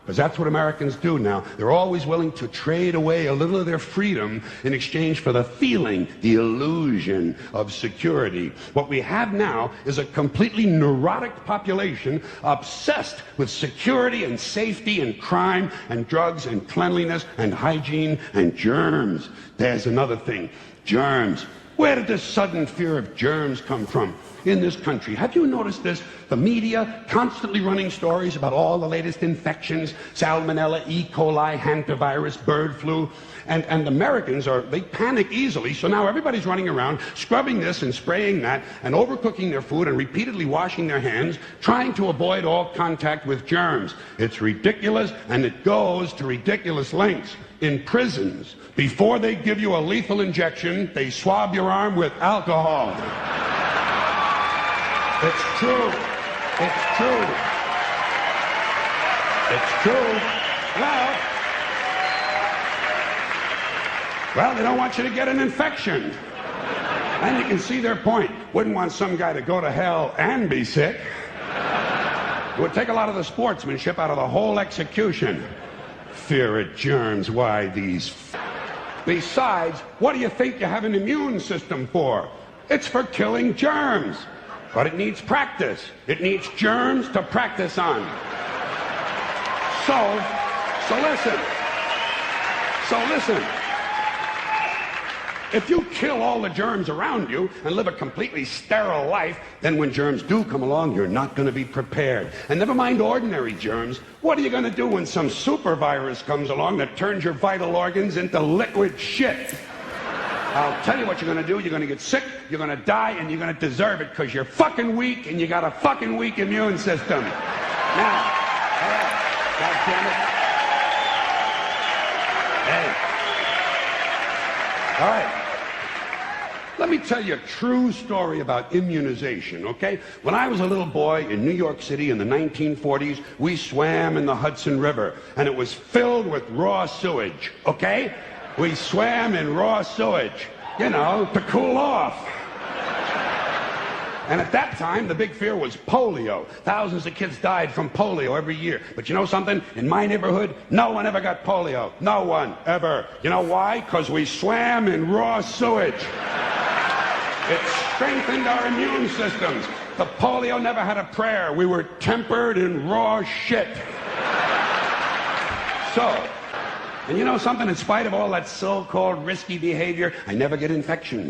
Because that's what Americans do now. They're always willing to trade away a little of their freedom in exchange for the feeling, the illusion of security. What we have now is a completely neurotic population obsessed with security and safety and crime and drugs and cleanliness and hygiene and germs. There's another thing. Germs. Where did this sudden fear of germs come from in this country? Have you noticed this? The media constantly running stories about all the latest infections, salmonella, E. coli, hantavirus, bird flu, and Americans they panic easily, so now everybody's running around scrubbing this and spraying that and overcooking their food and repeatedly washing their hands, trying to avoid all contact with germs. It's ridiculous, and it goes to ridiculous lengths. In prisons, before they give you a lethal injection, they swab your arm with alcohol. It's true. It's true. It's true. Well, they don't want you to get an infection. And you can see their point. Wouldn't want some guy to go to hell and be sick. It would take a lot of the sportsmanship out of the whole execution. Fear of germs, why these... Besides, what do you think you have an immune system for? It's for killing germs. But it needs practice. It needs germs to practice on. So listen. If you kill all the germs around you and live a completely sterile life, then when germs do come along, you're not going to be prepared. And never mind ordinary germs, what are you going to do when some super virus comes along that turns your vital organs into liquid shit? I'll tell you what you're going to do. You're going to get sick, you're going to die, and you're going to deserve it because you're fucking weak and you got a fucking weak immune system. Now, all right, God damn it. Hey. All right. Let me tell you a true story about immunization, okay? When I was a little boy in New York City in the 1940s, we swam in the Hudson River, and it was filled with raw sewage, okay? We swam in raw sewage, you know, to cool off. And at that time, the big fear was polio. Thousands of kids died from polio every year. But you know something? In my neighborhood, no one ever got polio. No one, ever. You know why? Because we swam in raw sewage. It strengthened our immune systems. The polio never had a prayer. We were tempered in raw shit. And you know something? In spite of all that so-called risky behavior, I never get infections.